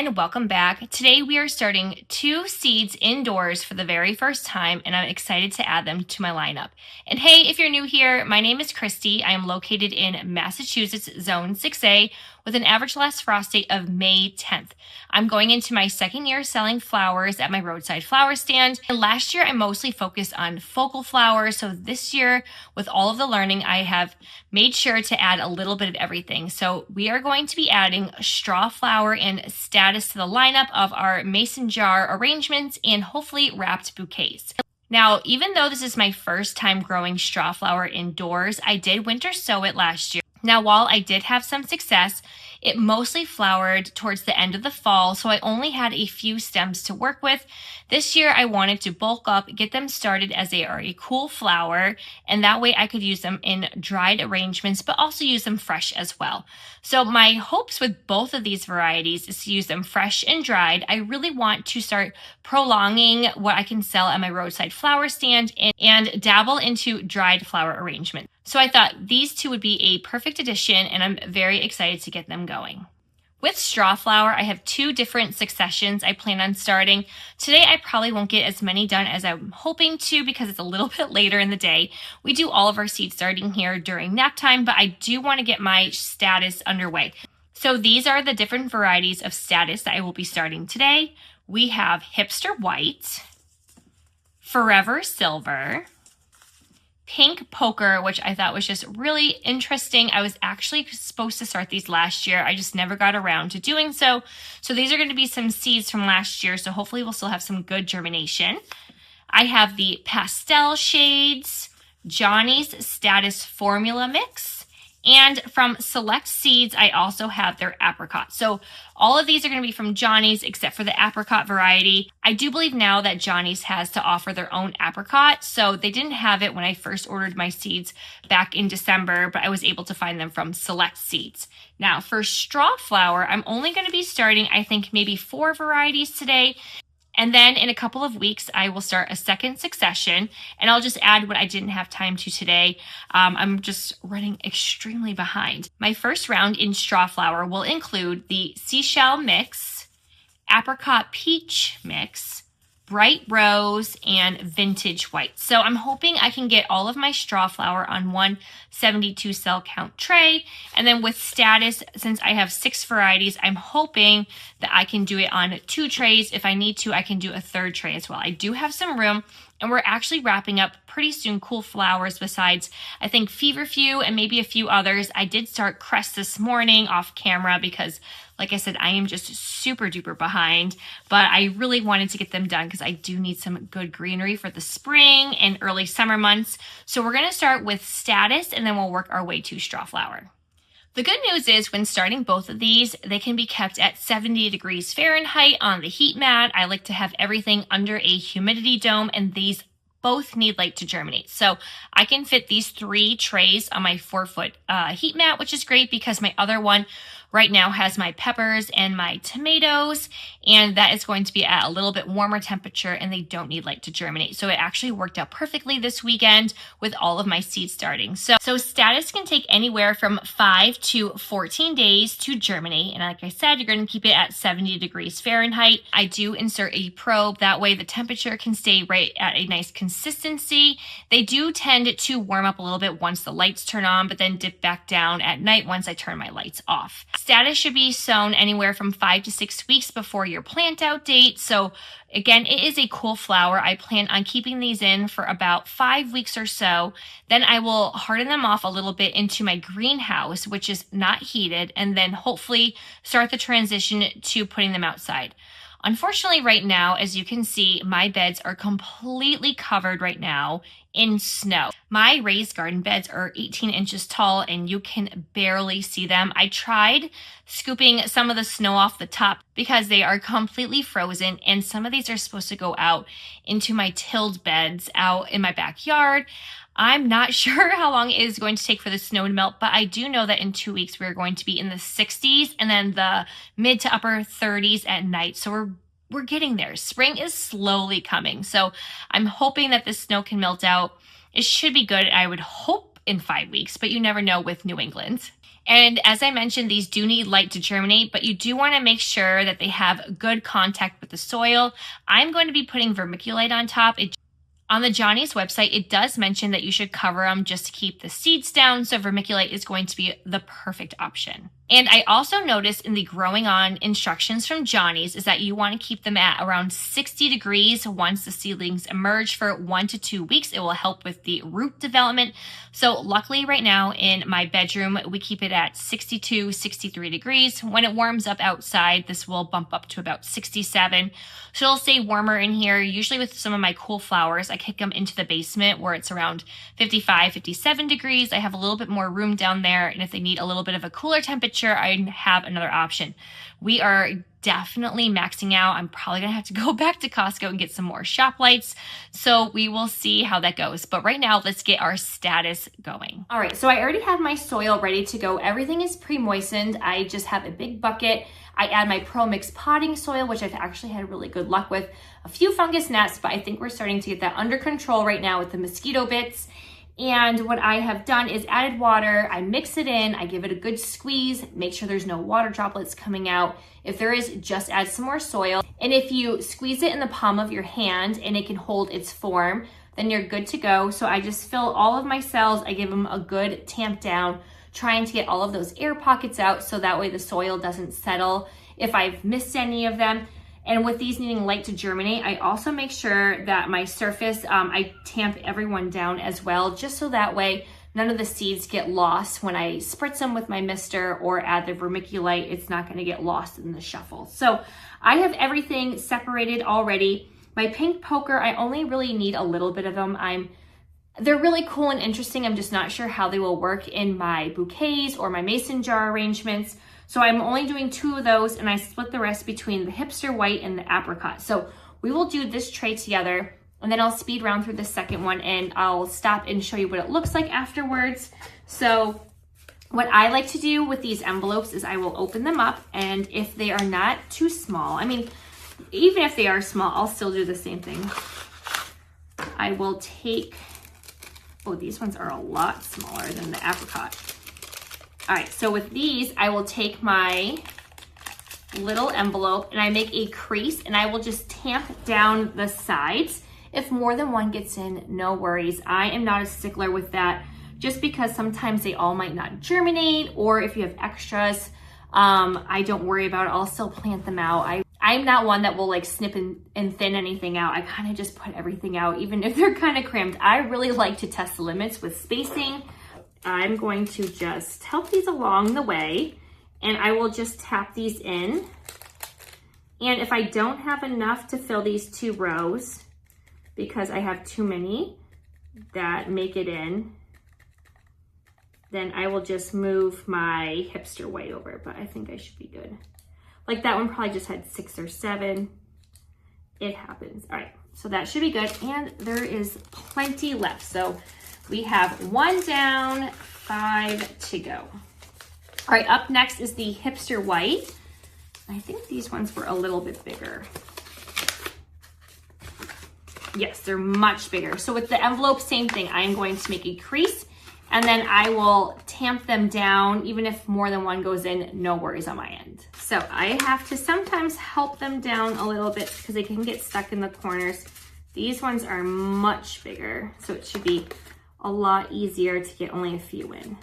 and welcome back. Today we are starting 2 seeds indoors for the very first time, and I'm excited to add them to my lineup. And hey, if you're new here, my name is Christy. I am located in Massachusetts, Zone 6A, with an average last frost date of May 10th. I'm going into my second year selling flowers at my roadside flower stand. And last year I mostly focused on focal flowers, so this year with all of the learning I have made sure to add a little bit of everything. So we are going to be adding Strawflower and Statice to the lineup of our mason jar arrangements and hopefully wrapped bouquets. Now, even though this is my first time growing Strawflower indoors, I did winter sow it last year. Now, while I did have some success, it mostly flowered towards the end of the fall, so I only had a few stems to work with. This year, I wanted to bulk up, get them started as they are a cool flower, and that way I could use them in dried arrangements, but also use them fresh as well. So my hopes with both of these varieties is to use them fresh and dried. I really want to start prolonging what I can sell at my roadside flower stand and dabble into dried flower arrangements. So I thought these two would be a perfect addition, and I'm very excited to get them going. With Strawflower, I have 2 different successions I plan on starting. Today, I probably won't get as many done as I'm hoping to because it's a little bit later in the day. We do all of our seed starting here during nap time, but I do want to get my Statice underway. So these are the different varieties of Statice that I will be starting today. We have Hipster White, Forever Silver, Pink Poker, which I thought was just really interesting. I was actually supposed to start these last year. I just never got around to doing so. So these are going to be some seeds from last year. So hopefully we'll still have some good germination. I have the Pastel Shades, Johnny's Statice Formula Mix, and from Select Seeds, I also have their Apricot. So all of these are going to be from Johnny's except for the Apricot variety. I do believe now that Johnny's has to offer their own Apricot. So they didn't have it when I first ordered my seeds back in December, but I was able to find them from Select Seeds. Now for Strawflower, I'm only going to be starting, I think, maybe 4 varieties today. And then in a couple of weeks, I will start a second succession, and I'll just add what I didn't have time to today. I'm just running extremely behind. My first round in Strawflower will include the Seashell Mix, Apricot Peach Mix, Bright Rose, and Vintage White. So I'm hoping I can get all of my Strawflower on one 72 cell count tray. And then with Statice, since I have 6 varieties, I'm hoping that I can do it on 2 trays. If I need to, I can do a 3rd tray as well. I do have some room, and we're actually wrapping up pretty soon cool flowers besides, I think, Feverfew and maybe a few others. I did start Crest this morning off camera because, like I said, I am just super duper behind, but I really wanted to get them done because I do need some good greenery for the spring and early summer months. So we're going to start with Statice, and then we'll work our way to Strawflower. The good news is when starting both of these, they can be kept at 70 degrees Fahrenheit on the heat mat. I like to have everything under a humidity dome, and these both need light to germinate. So I can fit these 3 trays on my 4-foot heat mat, which is great because my other one right now has my peppers and my tomatoes, and that is going to be at a little bit warmer temperature, and they don't need light to germinate. So it actually worked out perfectly this weekend with all of my seeds starting. So Statice can take anywhere from 5 to 14 days to germinate. And like I said, you're going to keep it at 70 degrees Fahrenheit. I do insert a probe. That way the temperature can stay right at a nice consistency. They do tend to warm up a little bit once the lights turn on, but then dip back down at night once I turn my lights off. Statice should be sown anywhere from 5 to 6 weeks before your plant out date. So again, it is a cool flower. I plan on keeping these in for about 5 weeks or so. Then I will harden them off a little bit into my greenhouse, which is not heated, and then hopefully start the transition to putting them outside. Unfortunately, right now, as you can see, my beds are completely covered right now in snow. My raised garden beds are 18 inches tall, and you can barely see them. I tried scooping some of the snow off the top because they are completely frozen, and some of these are supposed to go out into my tilled beds out in my backyard. I'm not sure how long it is going to take for the snow to melt, but I do know that in 2 weeks we're going to be in the 60s and then the mid to upper 30s at night. So we're getting there. Spring is slowly coming. So I'm hoping that the snow can melt out. It should be good, I would hope, in 5 weeks, but you never know with New England. And as I mentioned, these do need light to germinate, but you do want to make sure that they have good contact with the soil. I'm going to be putting vermiculite on top. On the Johnny's website, it does mention that you should cover them just to keep the seeds down, so vermiculite is going to be the perfect option. And I also noticed in the growing on instructions from Johnny's is that you want to keep them at around 60 degrees once the seedlings emerge for 1 to 2 weeks. It will help with the root development. So luckily right now in my bedroom, we keep it at 62, 63 degrees. When it warms up outside, this will bump up to about 67. So it'll stay warmer in here. Usually with some of my cool flowers, I kick them into the basement where it's around 55, 57 degrees. I have a little bit more room down there. And if they need a little bit of a cooler temperature, I have another option. We are definitely maxing out. I'm probably gonna have to go back to Costco and get some more shop lights. So we will see how that goes. But right now, let's get our Statice going. All right, so I already have my soil ready to go. Everything is pre-moistened. I just have a big bucket. I add my Pro Mix potting soil, which I've actually had really good luck with. A few fungus nests, but I think we're starting to get that under control right now with the mosquito bits. And what I have done is added water, I mix it in, I give it a good squeeze, make sure there's no water droplets coming out. If there is, just add some more soil. And if you squeeze it in the palm of your hand and it can hold its form, then you're good to go. So I just fill all of my cells, I give them a good tamp down, trying to get all of those air pockets out so that way the soil doesn't settle if I've missed any of them. And with these needing light to germinate, I also make sure that my surface, I tamp everyone down as well, just so that way none of the seeds get lost when I spritz them with my mister or add the vermiculite. It's not gonna get lost in the shuffle. So I have everything separated already. My pink poker, I only really need a little bit of them. They're really cool and interesting. I'm just not sure how they will work in my bouquets or my mason jar arrangements. So I'm only doing 2 of those, and I split the rest between the hipster white and the apricot. So we will do this tray together, and then I'll speed round through the second one, and I'll stop and show you what it looks like afterwards. So what I like to do with these envelopes is I will open them up, and if they are not too small, I mean, even if they are small, I'll still do the same thing. I will take, oh, these ones are a lot smaller than the apricot. All right, so with these, I will take my little envelope and I make a crease and I will just tamp down the sides. If more than one gets in, no worries. I am not a stickler with that just because sometimes they all might not germinate, or if you have extras, I don't worry about it. I'll still plant them out. I'm not one that will like snip and thin anything out. I kind of just put everything out, even if they're kind of crammed. I really like to test the limits with spacing. I'm going to just help these along the way, and I will just tap these in. And if I don't have enough to fill these 2 rows, because I have too many that make it in, then I will just move my hipster white over, but I think I should be good. Like that one probably just had 6 or 7. It happens. All right, so that should be good. And there is plenty left. So we have 1 down, 5 to go. All right, up next is the hipster white. I think these ones were a little bit bigger. Yes, they're much bigger. So with the envelope, same thing. I am going to make a crease and then I will tamp them down. Even if more than one goes in, no worries on my end. So I have to sometimes help them down a little bit because they can get stuck in the corners. These ones are much bigger, so it should be a lot easier to get only a few in.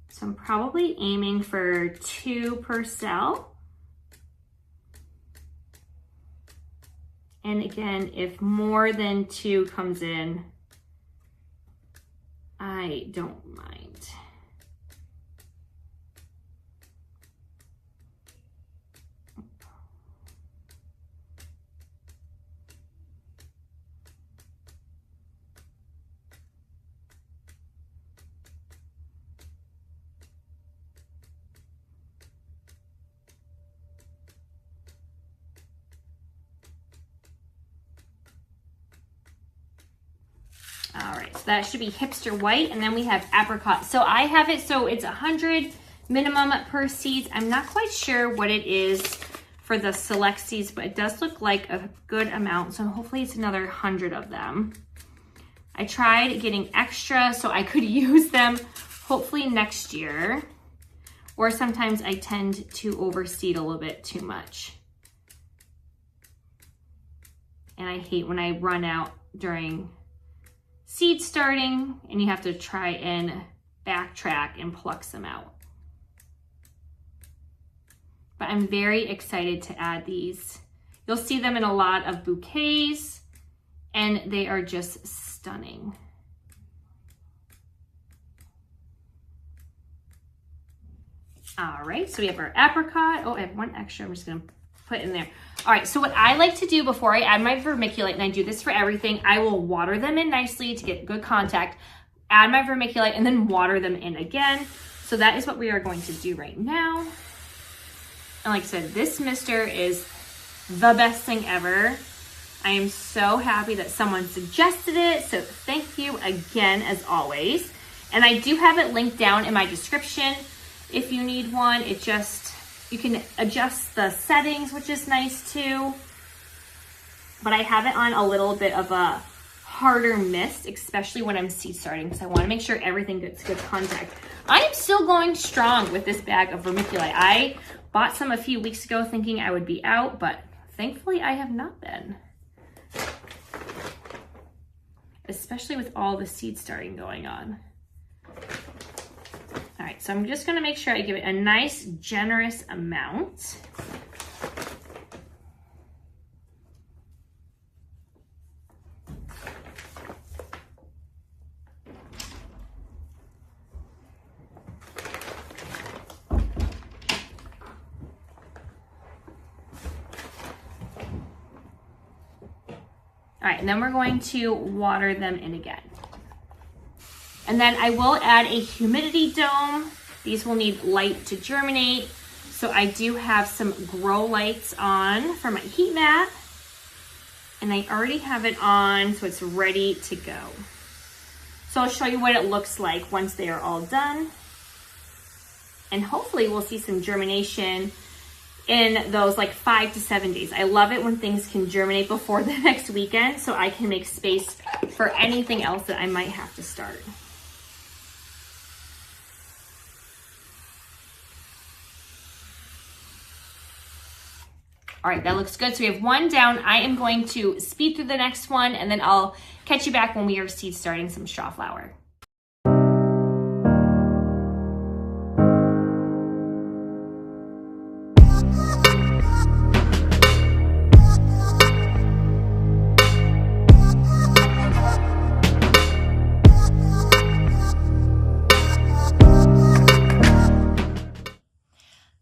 So I'm probably aiming for 2 per cell. And again, if more than 2 comes in, I don't mind. All right, so that should be hipster white, and then we have apricot. So I have it so it's 100 minimum per seeds. I'm not quite sure what it is for the select seeds, but it does look like a good amount. So hopefully it's another 100 of them. I tried getting extra so I could use them hopefully next year, or sometimes I tend to overseed a little bit too much. And I hate when I run out during seed starting and you have to try and backtrack and pluck some out. But I'm very excited to add these. You'll see them in a lot of bouquets and they are just stunning. All right, so we have our apricot. Oh, I have one extra, I'm just gonna put in there. All right, so what I like to do before I add my vermiculite, and I do this for everything, I will water them in nicely to get good contact, add my vermiculite, and then water them in again. So that is what we are going to do right now. And like I said, this mister is the best thing ever. I am so happy that someone suggested it, so thank you again, as always. And I do have it linked down in my description if you need one. It just, you can adjust the settings, which is nice too. But I have it on a little bit of a harder mist, especially when I'm seed starting, because I want to make sure everything gets good contact. I am still going strong with this bag of vermiculite. I bought some a few weeks ago thinking I would be out, but thankfully I have not been. Especially with all the seed starting going on. All right, so I'm just gonna make sure I give it a nice, generous amount. All right, and then we're going to water them in again. And then I will add a humidity dome. These will need light to germinate. So I do have some grow lights on for my heat mat. And I already have it on, so it's ready to go. So I'll show you what it looks like once they are all done. And hopefully we'll see some germination in those like 5 to 7 days. I love it when things can germinate before the next weekend so I can make space for anything else that I might have to start. All right, that looks good. So we have one down. I am going to speed through the next one and then I'll catch you back when we are seed starting some strawflower.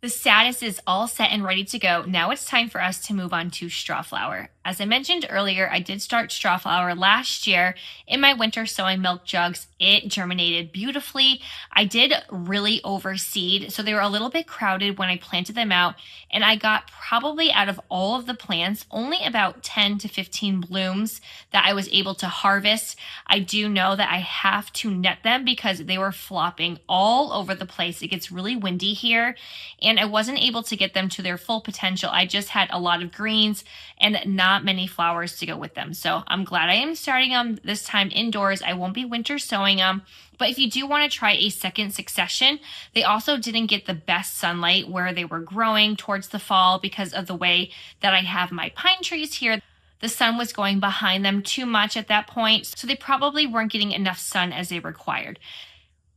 The Statice is all set and ready to go. Now it's time for us to move on to strawflower. As I mentioned earlier, I did start strawflower last year in my winter sowing milk jugs. It germinated beautifully. I did really overseed, so they were a little bit crowded when I planted them out, and I got probably out of all of the plants, only about 10 to 15 blooms that I was able to harvest. I do know that I have to net them because they were flopping all over the place. It gets really windy here, and I wasn't able to get them to their full potential. I just had a lot of greens and not many flowers to go with them. So I'm glad I am starting them this time indoors. I won't be winter sowing them. But if you do want to try a second succession, they also didn't get the best sunlight where they were growing towards the fall because of the way that I have my pine trees here. The sun was going behind them too much at that point, so they probably weren't getting enough sun as they required.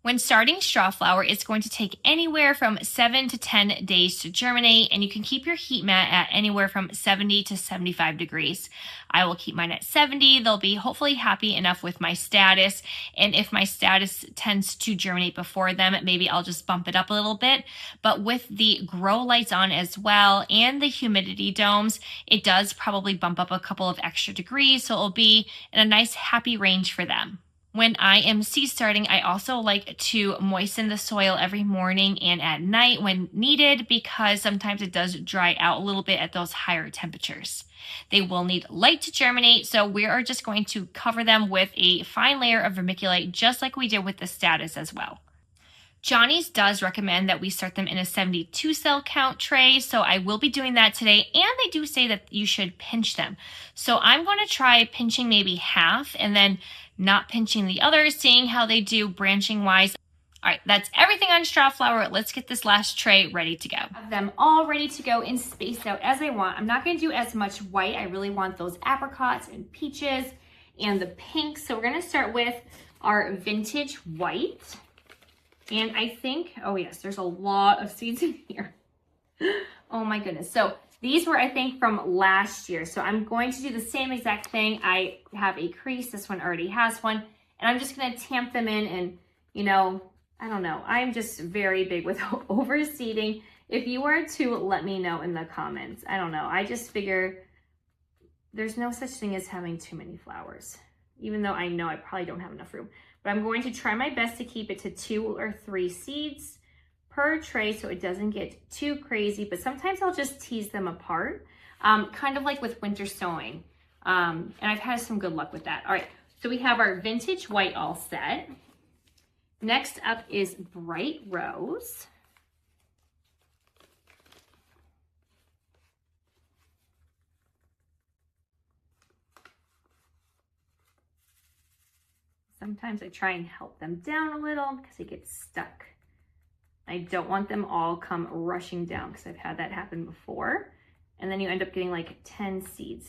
When starting strawflower, it's going to take anywhere from 7 to 10 days to germinate, and you can keep your heat mat at anywhere from 70 to 75 degrees. I will keep mine at 70. They'll be hopefully happy enough with my Statice, and if my Statice tends to germinate before them, maybe I'll just bump it up a little bit. But with the grow lights on as well and the humidity domes, it does probably bump up a couple of extra degrees, so it'll be in a nice happy range for them. When I am seed starting, I also like to moisten the soil every morning and at night when needed because sometimes it does dry out a little bit at those higher temperatures. They will need light to germinate, so we are just going to cover them with a fine layer of vermiculite just like we did with the Statice as well. Johnny's does recommend that we start them in a 72 cell count tray, so I will be doing that today, and they do say that you should pinch them. So I'm going to try pinching maybe half and then not pinching the others, seeing how they do branching wise. All right, that's everything on Strawflower. Let's get this last tray ready to go. I have them all ready to go and spaced out as I want. I'm not gonna do as much white. I really want those apricots and peaches and the pinks. So we're gonna start with our vintage white. And I think, oh yes, there's a lot of seeds in here. Oh my goodness. So these were, I think, from last year. So I'm going to do the same exact thing. I have a crease. This one already has one. And I'm just gonna tamp them in and, you know, I don't know. I'm just very big with overseeding. If you were to, let me know in the comments. I don't know. I just figure there's no such thing as having too many flowers, even though I know I probably don't have enough room. But I'm going to try my best to keep it to 2 or 3 seeds per tray so it doesn't get too crazy. But sometimes I'll just tease them apart, kind of like with winter sowing. And I've had some good luck with that. All right, so we have our vintage white all set. Next up is bright rose. Sometimes I try and help them down a little because they get stuck. I don't want them all come rushing down because I've had that happen before. And then you end up getting like 10 seeds.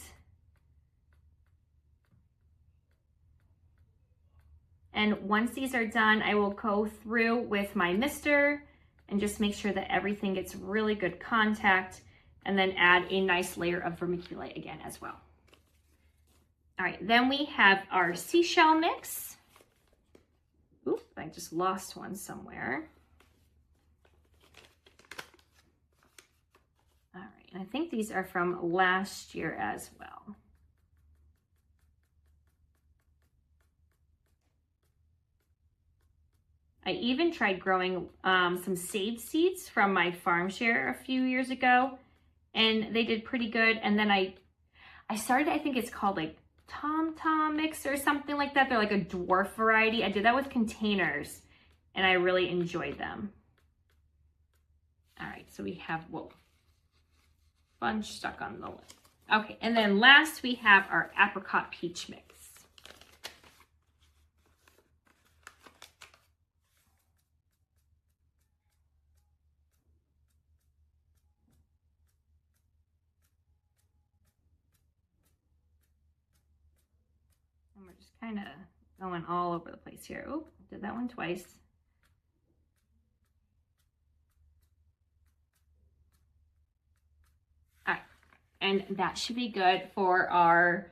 And once these are done, I will go through with my mister and just make sure that everything gets really good contact, and then add a nice layer of vermiculite again as well. All right, then we have our seashell mix. Oop, I just lost one somewhere. All right, and I think these are from last year as well. I even tried growing some sage seeds from my farm share a few years ago, and they did pretty good. And then I started, I think it's called like Tom Tom mix or something like that. They're like a dwarf variety. I did that with containers and I really enjoyed them. All right, so we have, whoa, bunch stuck on the lid. Okay, and then last we have our apricot peach mix. And we're just kind of going all over the place here. Oh, did that one twice. All right, and that should be good for our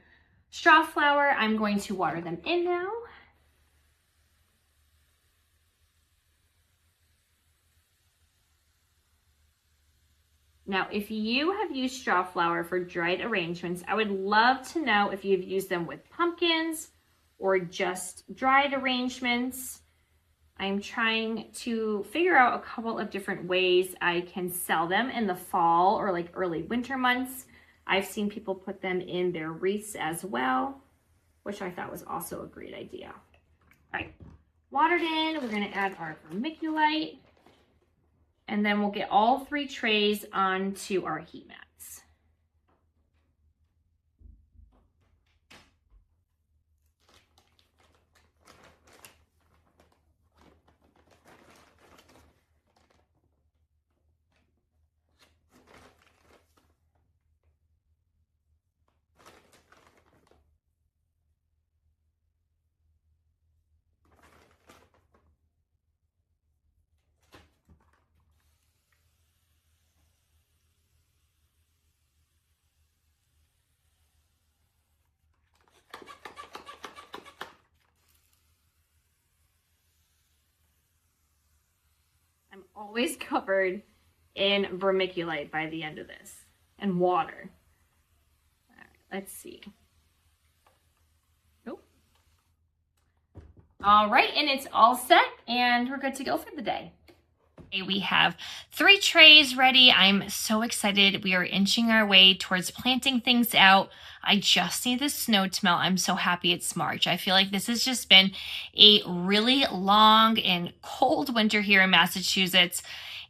Strawflower. I'm going to water them in now. Now, if you have used Strawflower for dried arrangements, I would love to know if you've used them with pumpkins or just dried arrangements. I'm trying to figure out a couple of different ways I can sell them in the fall or like early winter months. I've seen people put them in their wreaths as well, which I thought was also a great idea. All right, watered in, we're gonna add our vermiculite. And then we'll get all 3 trays onto our heat mats. I'm always covered in vermiculite by the end of this, and water. All right, let's see. Oh. All right, and it's all set, and we're good to go for the day. We have 3 trays ready. I'm so excited. We are inching our way towards planting things out. I just need the snow to melt. I'm so happy it's March. I feel like this has just been a really long and cold winter here in Massachusetts,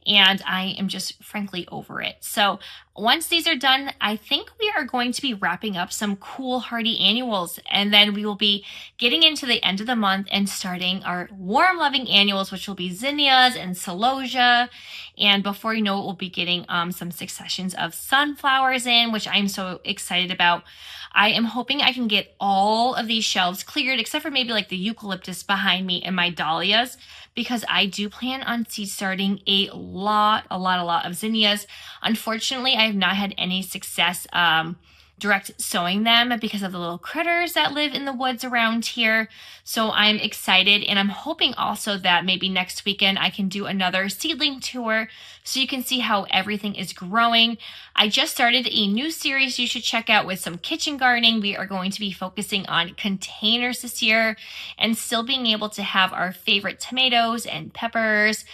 and I am just frankly over it. So Once these are done, I think we are going to be wrapping up some cool hardy annuals, and then we will be getting into the end of the month and starting our warm loving annuals, which will be zinnias and celosia. And before you know it, we'll be getting some successions of sunflowers in, which I'm so excited about. I am hoping I can get all of these shelves cleared, except for maybe like the eucalyptus behind me and my dahlias, because I do plan on seed starting a lot of zinnias. Unfortunately, I have not had any success direct sowing them because of the little critters that live in the woods around here. So I'm excited, and I'm hoping also that maybe next weekend I can do another seedling tour so you can see how everything is growing. I just started a new series you should check out with some kitchen gardening. We are going to be focusing on containers this year and still being able to have our favorite tomatoes and peppers,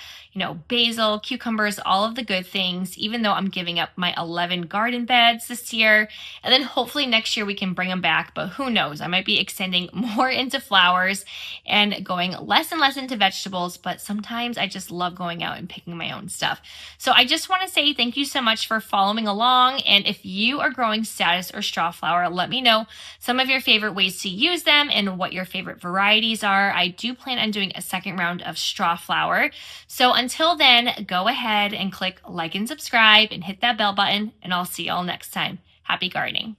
basil, cucumbers, all of the good things, even though I'm giving up my 11 garden beds this year. And then hopefully next year we can bring them back, but who knows? I might be extending more into flowers and going less and less into vegetables, but sometimes I just love going out and picking my own stuff. So I just want to say thank you so much for following along. And if you are growing Statice or Strawflower, let me know some of your favorite ways to use them and what your favorite varieties are. I do plan on doing a second round of Strawflower. So until then, go ahead and click like and subscribe and hit that bell button, and I'll see y'all next time. Happy gardening.